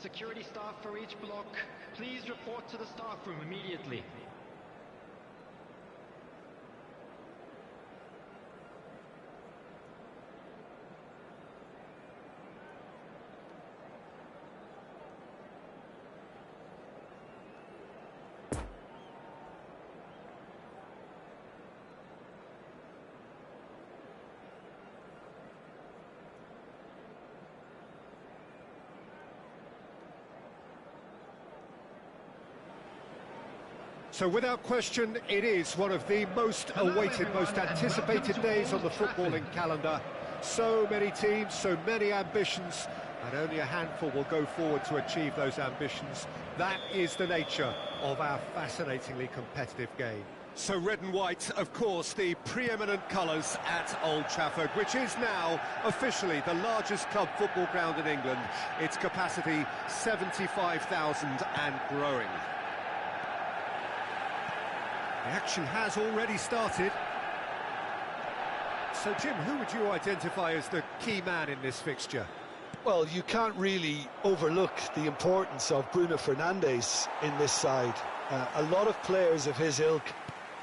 Security staff for each block, please report to the staff room immediately. So without question, it is one of the most awaited, most anticipated days on the footballing calendar. So many teams, so many ambitions, and only a handful will go forward to achieve those ambitions. That is the nature of our fascinatingly competitive game. So red and white, of course, the preeminent colours at Old Trafford, which is now officially the largest club football ground in England. Its capacity 75,000 and growing. The action has already started. So, Jim, who would you identify as the key man in this fixture? Well, you can't really overlook the importance of Bruno Fernandes in this side. A lot of players of his ilk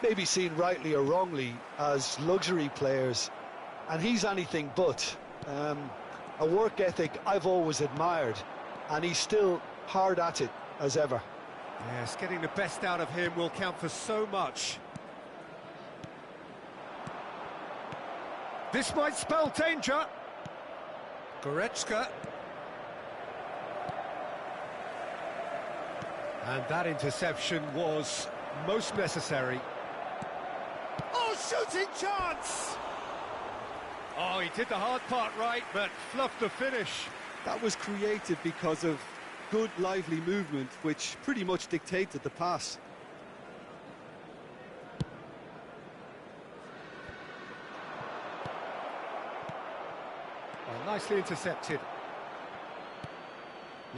may be seen rightly or wrongly as luxury players, and he's anything but. A work ethic I've always admired, and he's still hard at it as ever. Yes, getting the best out of him will count for so much. This might spell danger. Goretzka. And that interception was most necessary. Oh, shooting chance! Oh, he did the hard part right, but fluffed the finish. That was created because of good, lively movement, which pretty much dictated the pass. Well, nicely intercepted.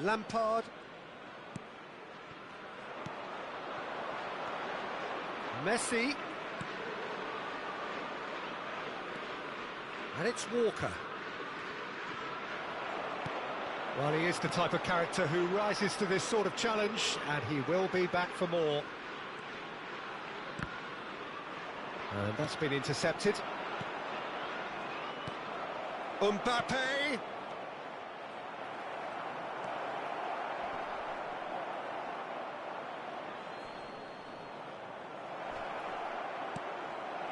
Lampard. Messi. And it's Walker. Well, he is the type of character who rises to this sort of challenge, and he will be back for more. And that's been intercepted. Mbappe!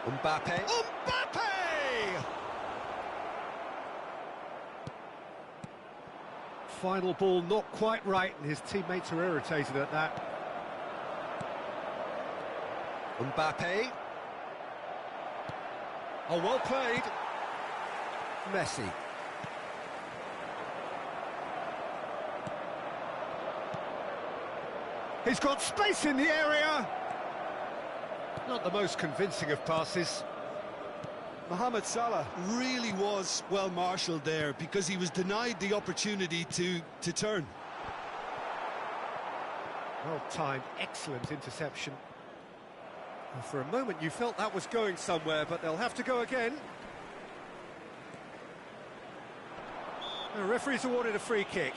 Mbappe! Mbappe! Final ball not quite right, and his teammates are irritated at that. Mbappe. Oh, well played. Messi. He's got space in the area. Not the most convincing of passes. Mohamed Salah really was well marshalled there because he was denied the opportunity to turn. Well timed, excellent interception. Well, for a moment you felt that was going somewhere, but they'll have to go again. The referee's awarded a free kick.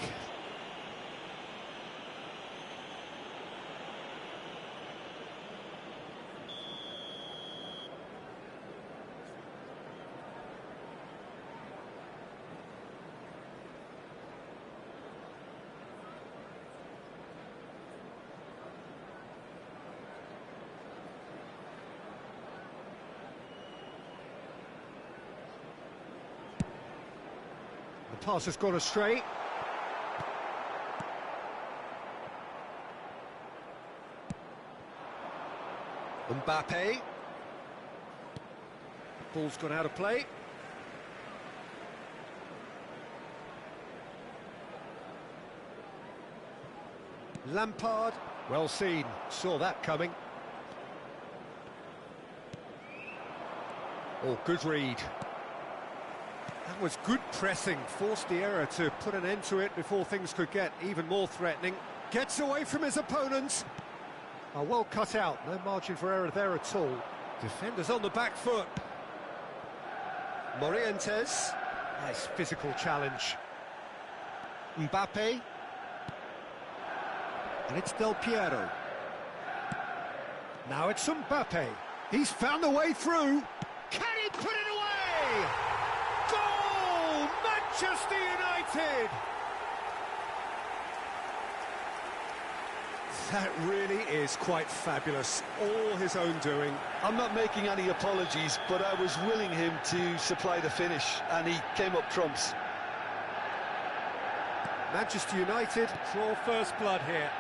The pass has gone astray. Mbappe. Ball's gone out of play. Lampard. Well seen. Saw that coming. Oh, good read. That was good pressing, forced the error to put an end to it before things could get even more threatening. Gets away from his opponents. Oh, well cut out, no margin for error there at all. Defenders on the back foot. Morientes. Nice physical challenge. Mbappe. And it's Del Piero. Now it's Mbappe. He's found the way through. Can he put it away? Goal! Manchester United! That really is quite fabulous. All his own doing. I'm not making any apologies, but I was willing him to supply the finish, and he came up trumps. Manchester United draw first blood here.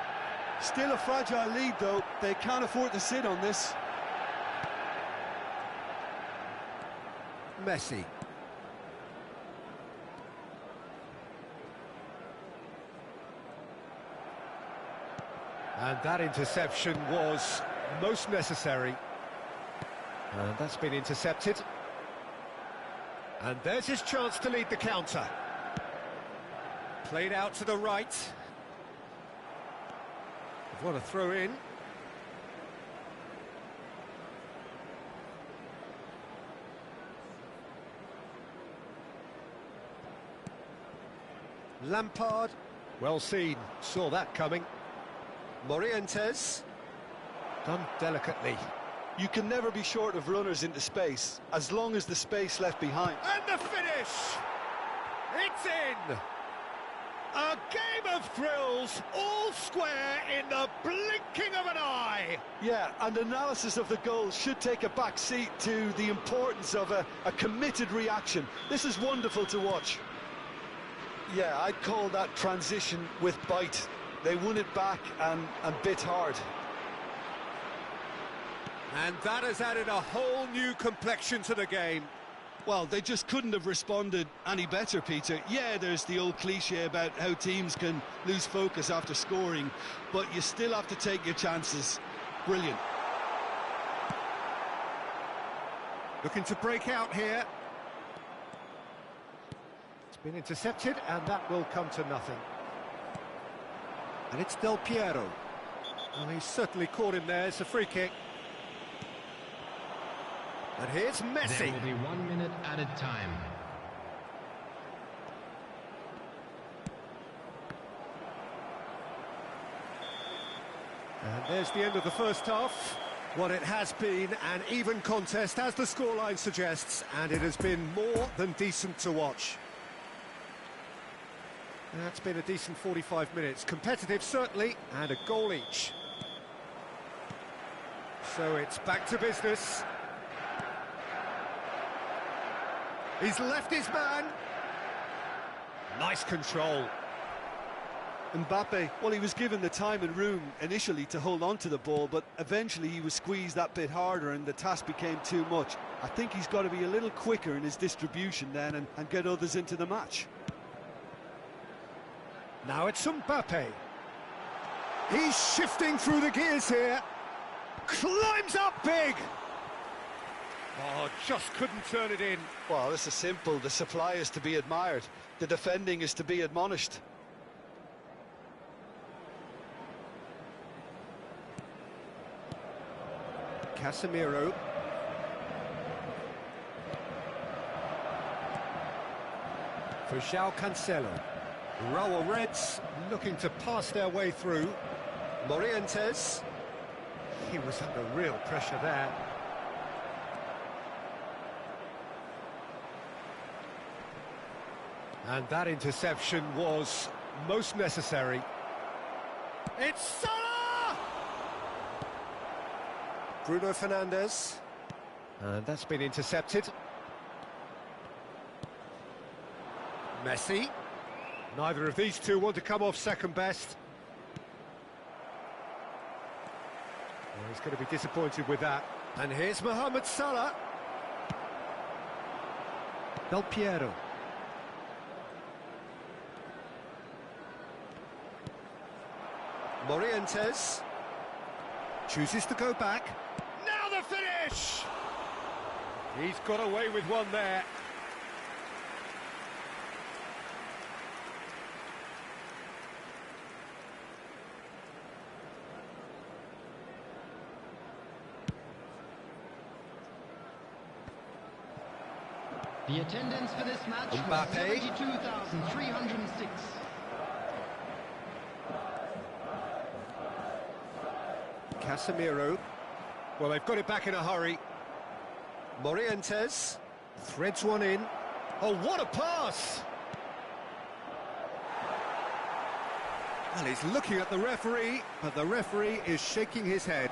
Still a fragile lead, though. They can't afford to sit on this. Messi. And that interception was most necessary. And that's been intercepted. And there's his chance to lead the counter. Played out to the right. What a throw in. Lampard. Well seen. Saw that coming. Morientes. Done delicately. You can never be short of runners into space, as long as the space left behind. And the finish! It's in! A game of thrills, all square in the blinking of an eye! Yeah, and analysis of the goal should take a back seat to the importance of a committed reaction. This is wonderful to watch. Yeah, I'd call that transition with bite. They won it back and bit hard. And that has added a whole new complexion to the game. Well, they just couldn't have responded any better, Peter. Yeah, there's the old cliche about how teams can lose focus after scoring, but you still have to take your chances. Brilliant. Looking to break out here. It's been intercepted, and that will come to nothing. And it's Del Piero. Well, he's certainly caught him there. It's a free kick. And here's Messi. There will be 1 minute added time. And there's the end of the first half. Well, it has been an even contest, as the scoreline suggests, and it has been more than decent to watch. That's been a decent 45 minutes. Competitive, certainly, and a goal each. So it's back to business. He's left his man. Nice control. Mbappe, well, he was given the time and room initially to hold on to the ball, but eventually he was squeezed that bit harder and the task became too much. I think he's got to be a little quicker in his distribution then and get others into the match. Now it's Mbappe. He's shifting through the gears here. Climbs up big. Oh, just couldn't turn it in. Well, this is simple. The supply is to be admired. The defending is to be admonished. Casemiro. For João Cancelo. Raul Reds looking to pass their way through. Morientes. He was under real pressure there. And that interception was most necessary. It's Salah! Bruno Fernandes. And that's been intercepted. Messi. Neither of these two want to come off second best. Well, he's going to be disappointed with that. And here's Mohamed Salah. Del Piero. Morientes chooses to go back. Now the finish! He's got away with one there. The attendance for this match was Mbappe. 72,306. Casemiro. Well, they've got it back in a hurry. Morientes threads one in. Oh, what a pass! Well, he's looking at the referee, but the referee is shaking his head.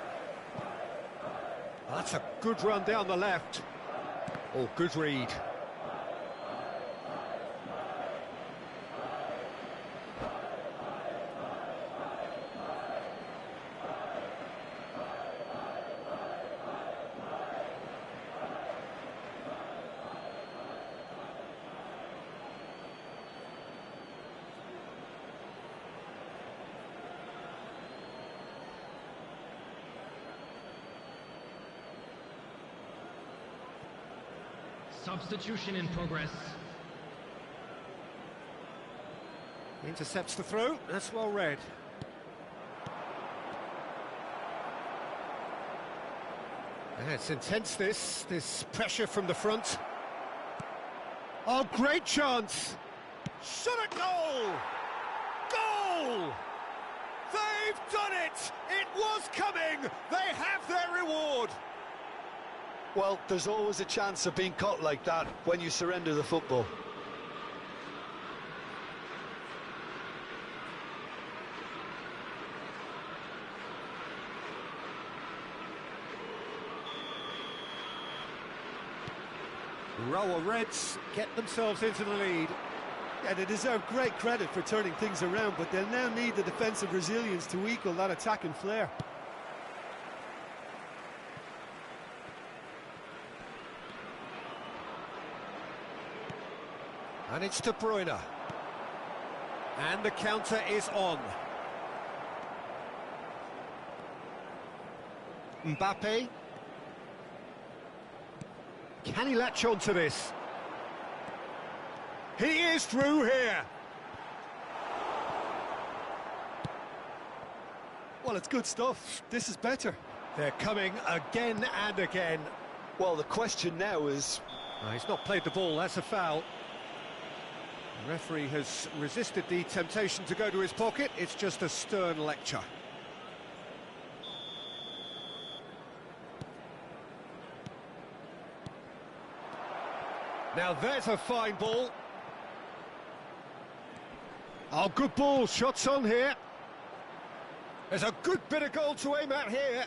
That's a good run down the left. Oh, good read. Substitution in progress. Intercepts the throw, that's well read. And it's intense, this pressure from the front. Oh, great chance! Shot at goal! Goal! They've done it! It was coming! They have their reward! Well, there's always a chance of being caught like that when you surrender the football. Row of Reds get themselves into the lead. Yeah, they deserve great credit for turning things around, but they'll now need the defensive resilience to equal that attacking flair. And it's De Bruyne. And the counter is on. Mbappe. Can he latch on to this? He is through here. Well, it's good stuff. This is better. They're coming again and again. Well, the question now is... He's not played the ball, that's a foul. The referee has resisted the temptation to go to his pocket. It's just a stern lecture. Now there's a fine ball. Oh, good ball, shots on here. There's a good bit of goal to aim at here.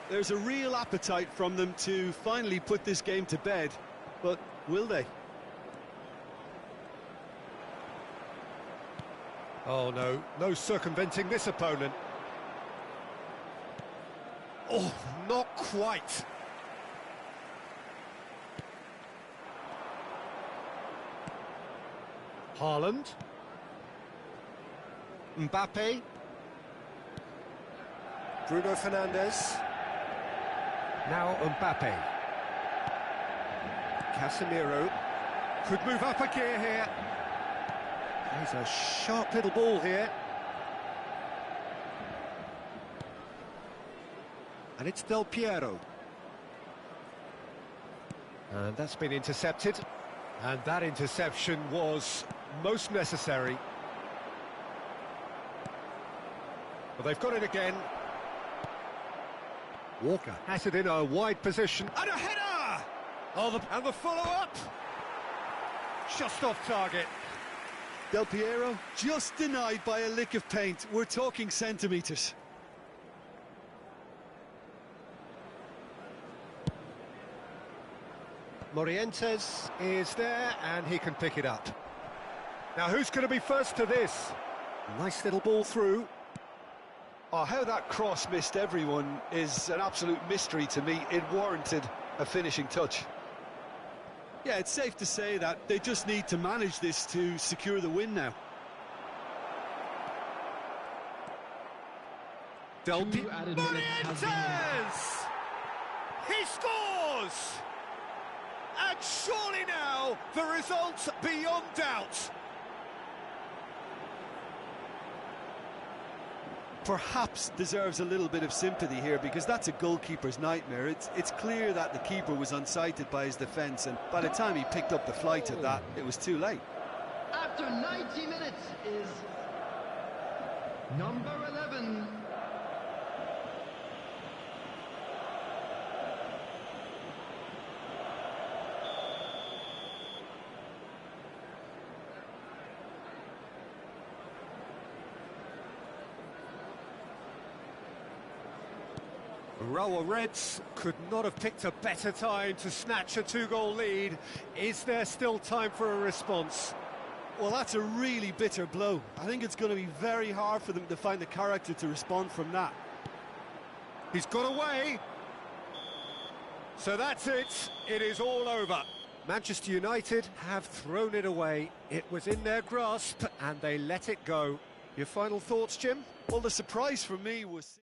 There's a real appetite from them to finally put this game to bed, but will they? Oh no, no circumventing this opponent. Oh, not quite. Haaland. Mbappe. Bruno Fernandes. Now Mbappe. Casemiro. Could move up a gear here. He's a sharp little ball here. And it's Del Piero. And that's been intercepted. And that interception was most necessary. Well, they've got it again. Walker has it in a wide position. And a header! Oh, and the follow-up! Just off target. Del Piero just denied by a lick of paint. We're talking centimetres. Morientes is there, and he can pick it up. Now, who's going to be first to this? Nice little ball through. Oh, how that cross missed everyone is an absolute mystery to me. It warranted a finishing touch. Yeah, it's safe to say that they just need to manage this to secure the win now. Morientes! He scores! And surely now, the result's beyond doubt. Perhaps deserves a little bit of sympathy here, because that's a goalkeeper's nightmare. It's clear that the keeper was unsighted by his defence, and by the time he picked up the flight of that, it was too late. After 90 minutes is Number 11. Raul Reds could not have picked a better time to snatch a two-goal lead. Is there still time for a response? Well, that's a really bitter blow. I think it's going to be very hard for them to find the character to respond from that. He's got away. So that's it. It is all over. Manchester United have thrown it away. It was in their grasp and they let it go. Your final thoughts, Jim? Well, the surprise for me was...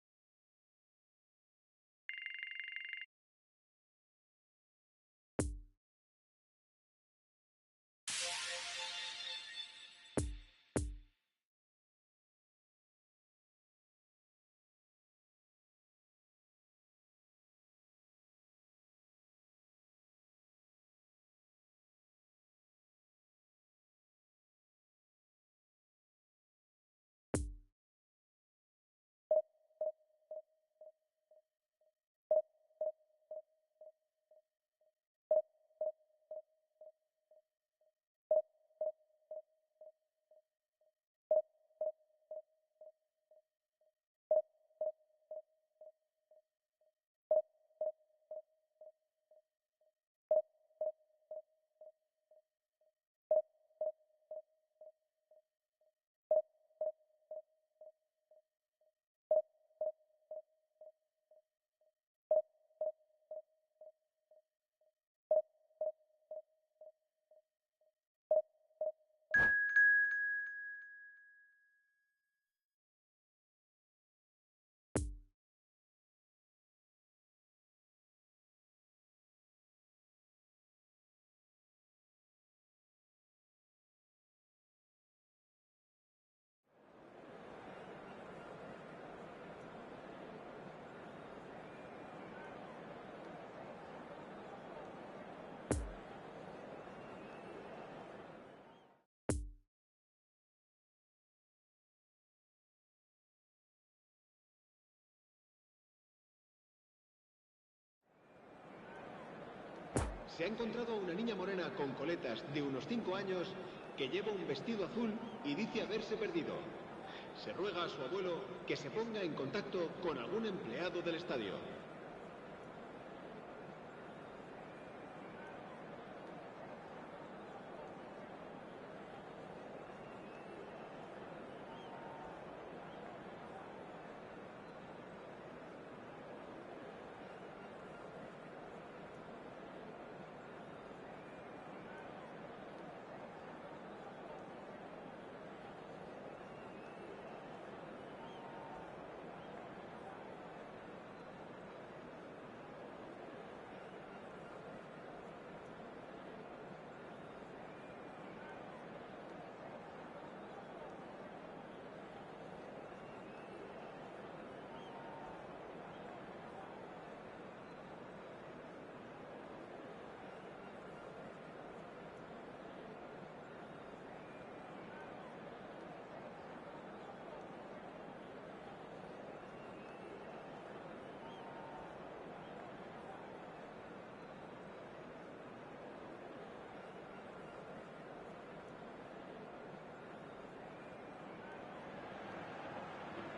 Se ha encontrado a una niña morena con coletas de unos 5 años que lleva un vestido azul y dice haberse perdido. Se ruega a su abuelo que se ponga en contacto con algún empleado del estadio.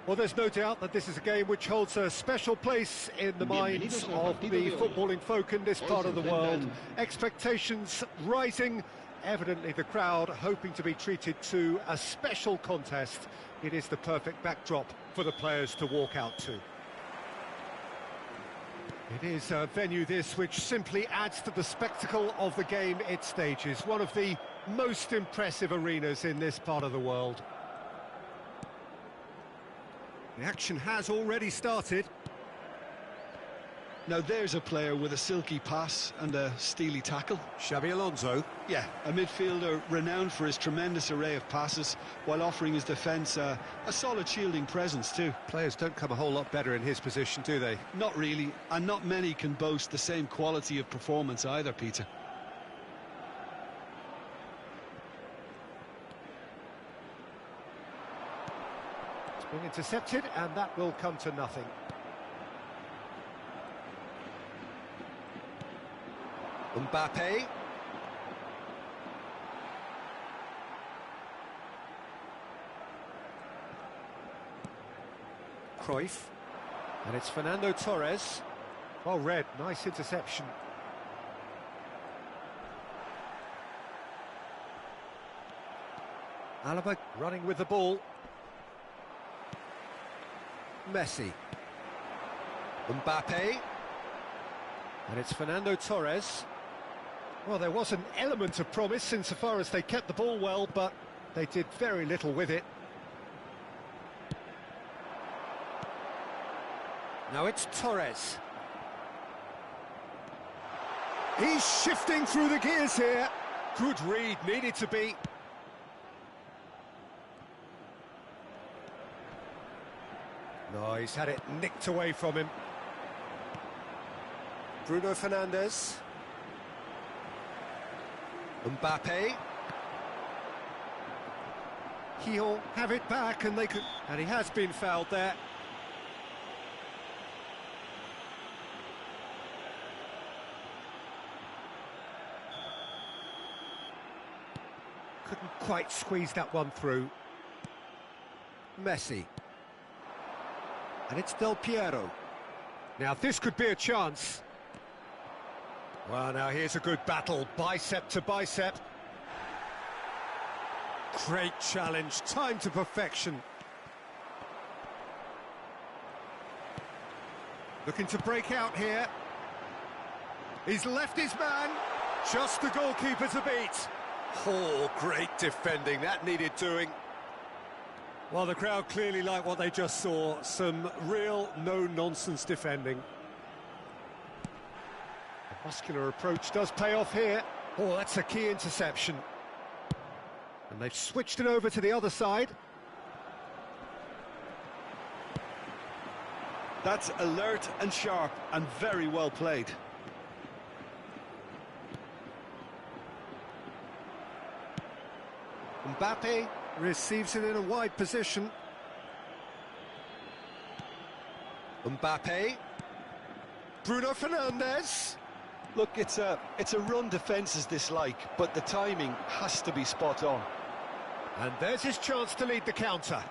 Well, there's no doubt that this is a game which holds a special place in the minds of the footballing folk in this part of the world. Expectations rising, evidently the crowd hoping to be treated to a special contest. It is the perfect backdrop for the players to walk out to. It is a venue this which simply adds to the spectacle of the game it stages. One of the most impressive arenas in this part of the world. The action has already started. Now there's a player with a silky pass and a steely tackle. Xabi Alonso. Yeah, a midfielder renowned for his tremendous array of passes while offering his defence a solid shielding presence too. Players don't come a whole lot better in his position, do they? Not really, and not many can boast the same quality of performance either, Peter. Being intercepted, and that will come to nothing. Mbappe. Cruyff. And it's Fernando Torres. Well read, nice interception. Alaba running with the ball. Messi. Mbappe. And it's Fernando Torres. Well, there was an element of promise insofar as they kept the ball well, but they did very little with it. Now it's Torres. He's shifting through the gears here. Good read, needed to be. No, he's had it nicked away from him. Bruno Fernandes. Mbappe. He'll have it back, and they could. And he has been fouled there. Couldn't quite squeeze that one through. Messi. And it's Del Piero. Now this could be a chance. Well, now here's a good battle, bicep to bicep. Great challenge, time to perfection. Looking to break out here. He's left his man, just the goalkeeper to beat. Oh, great defending, that needed doing. Well, the crowd clearly like what they just saw. Some real no-nonsense defending. The muscular approach does pay off here. Oh, that's a key interception. And they've switched it over to the other side. That's alert and sharp and very well played. Mbappe receives it in a wide position. Mbappe. Bruno Fernandes. Look, it's a run defences dislike, but the timing has to be spot on. And there's his chance to lead the counter.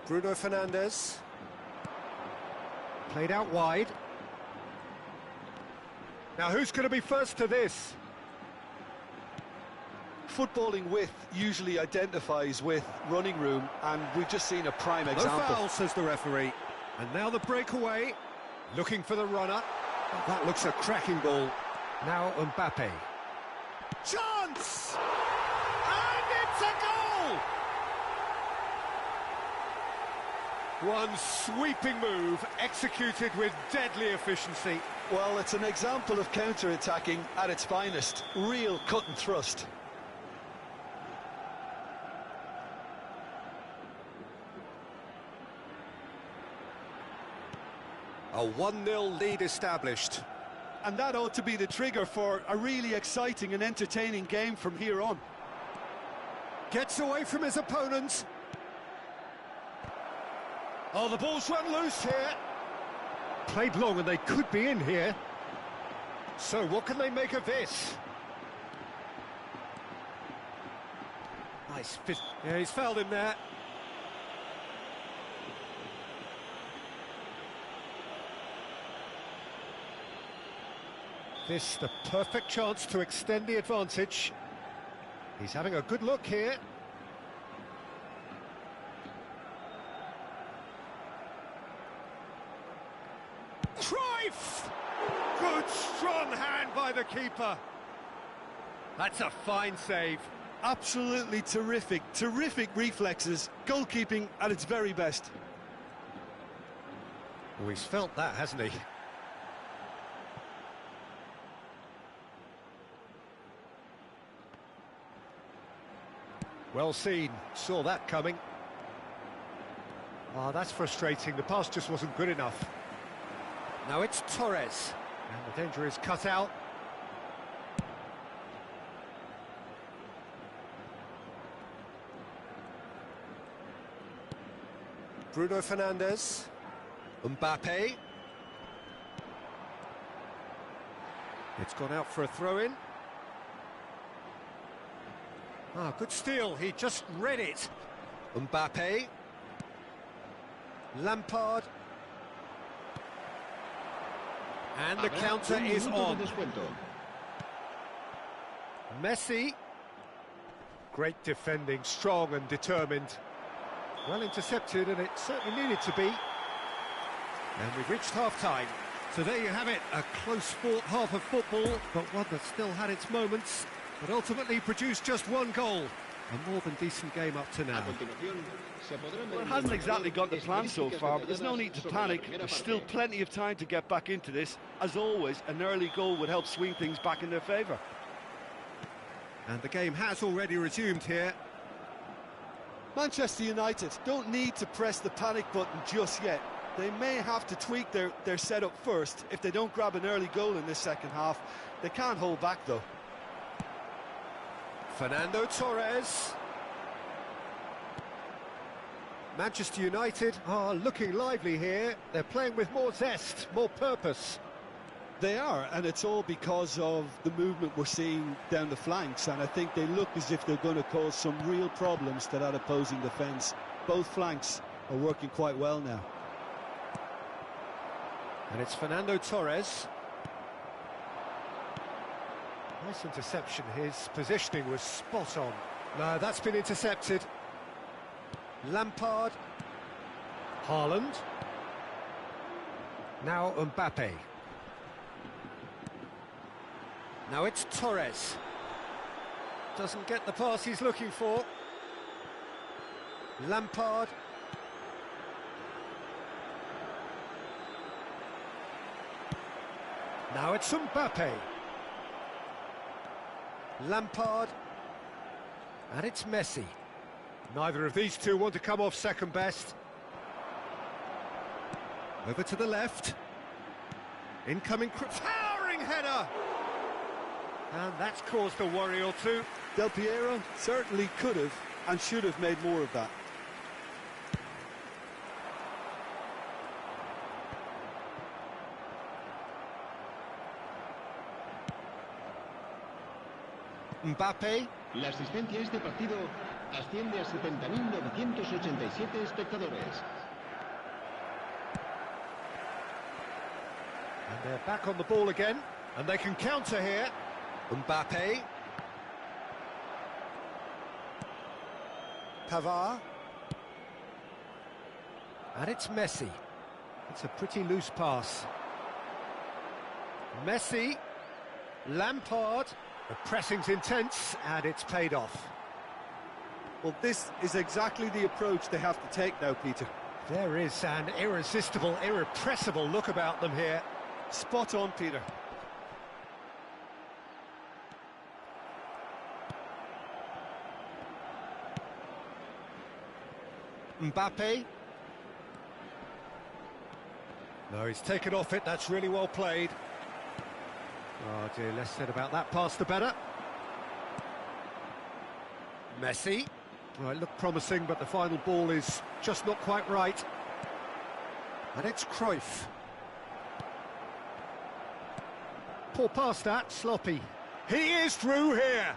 Bruno Fernandes. Played out wide. Now who's going to be first to this? Footballing width usually identifies with running room, and we've just seen a prime example. No foul, says the referee. And now the breakaway, looking for the runner. Oh, that looks a cracking ball. Now Mbappe. Chance! And it's a goal! One sweeping move, executed with deadly efficiency. Well, it's an example of counter-attacking at its finest. Real cut and thrust. A 1-0 lead established. And that ought to be the trigger for a really exciting and entertaining game from here on. Gets away from his opponent. Oh, the ball's run loose here. Played long and they could be in here. So what can they make of this? Nice fit. Yeah, he's fouled him there. This the perfect chance to extend the advantage. He's having a good look here. Cruyff! Good strong hand by the keeper. That's a fine save. Absolutely terrific, terrific reflexes. Goalkeeping at its very best. Oh, he's felt that, hasn't he? Well seen, saw that coming. Ah, that's frustrating, the pass just wasn't good enough. Now it's Torres. And the danger is cut out. Bruno Fernandes. Mbappe. It's gone out for a throw-in. Ah, good steal, he just read it. Mbappe. Lampard. And the counter is on. Messi. Great defending, strong and determined. Well intercepted, and it certainly needed to be. And we've reached half-time. So there you have it, a close-fought half of football, but one that still had its moments, but ultimately produced just one goal. A more than decent game up to now. Well, it hasn't exactly got the plan so far, but there's no need to panic. There's still plenty of time to get back into this. As always, an early goal would help swing things back in their favour. And the game has already resumed here. Manchester United don't need to press the panic button just yet. They may have to tweak their setup first. If they don't grab an early goal in this second half, they can't hold back though. Fernando Torres. Manchester United are looking lively here. They're playing with more zest, more purpose. They are, and it's all because of the movement we're seeing down the flanks, and I think they look as if they're going to cause some real problems to that opposing defence. Both flanks are working quite well now. And it's Fernando Torres. Nice interception, his positioning was spot on. No, that's been intercepted. Lampard. Haaland. Now Mbappe. Now it's Torres. Doesn't get the pass he's looking for. Lampard. Now it's Mbappe. Lampard. And it's Messi. Neither of these two want to come off second best. Over to the left. Incoming towering header. And that's caused a worry or two. Del Piero certainly could have and should have made more of that. Mbappe. La asistencia a este partido asciende a 70.987 espectadores. And they're back on the ball again, and they can counter here. Mbappe. Pavard. And it's Messi. It's a pretty loose pass. Messi. Lampard. The pressing's intense, and it's paid off. Well, this is exactly the approach they have to take now, Peter. There is an irresistible, irrepressible look about them here. Spot on, Peter. Mbappe. No, he's taken off it, that's really well played. Oh dear, less said about that pass the better. Messi. Well, it looked promising, but the final ball is just not quite right. And it's Cruyff. Poor pass that, sloppy. He is through here.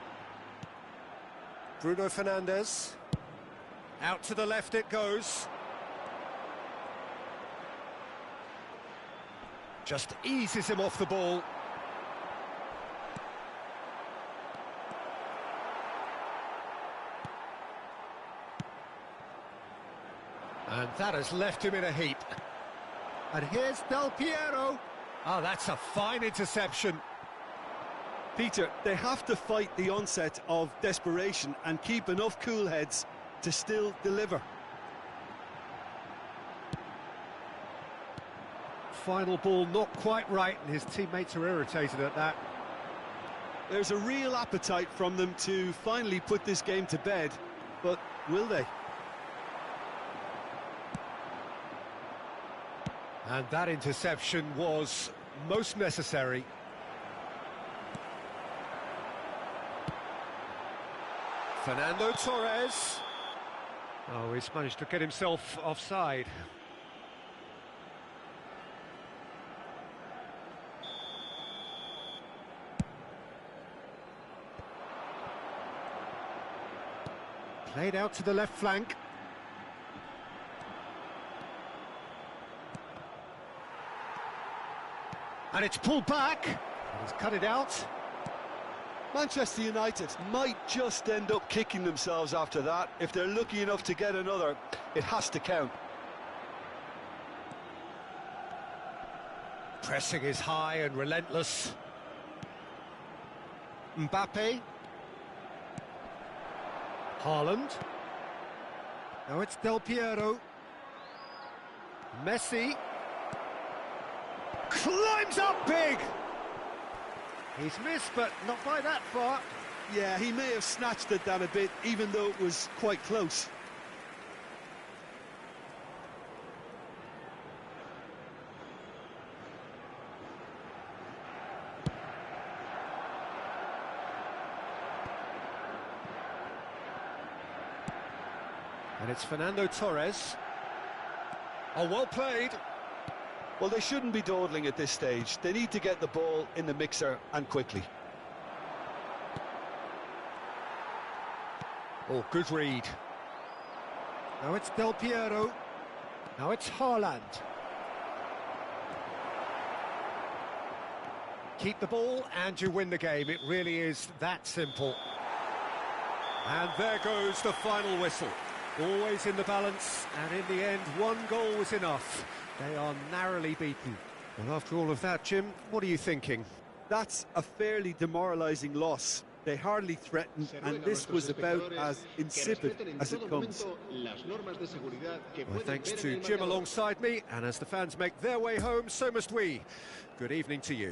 Bruno Fernandes. Out to the left it goes. Just eases him off the ball. And that has left him in a heap. And here's Del Piero. Oh, that's a fine interception. Peter, they have to fight the onset of desperation and keep enough cool heads to still deliver. Final ball not quite right, and his teammates are irritated at that. There's a real appetite from them to finally put this game to bed, but will they? And that interception was most necessary. Fernando Torres. Oh, he's managed to get himself offside. Played out to the left flank. And it's pulled back. He's cut it out. Manchester United might just end up kicking themselves after that. If they're lucky enough to get another, it has to count. Pressing is high and relentless. Mbappe. Haaland. Now it's Del Piero. Messi. Climbs up big! He's missed, but not by that far. Yeah, he may have snatched it down a bit, even though it was quite close. And it's Fernando Torres. Oh, well played. Well, they shouldn't be dawdling at this stage. They need to get the ball in the mixer, and quickly. Oh, good read. Now it's Del Piero. Now it's Haaland. Keep the ball and you win the game. It really is that simple. And there goes the final whistle. Always in the balance, and in the end, one goal was enough. They are narrowly beaten. Well, after all of that, Jim, what are you thinking? That's a fairly demoralising loss. They hardly threatened, and this was about as insipid as it comes. Well, thanks to Jim alongside me, and as the fans make their way home, so must we. Good evening to you.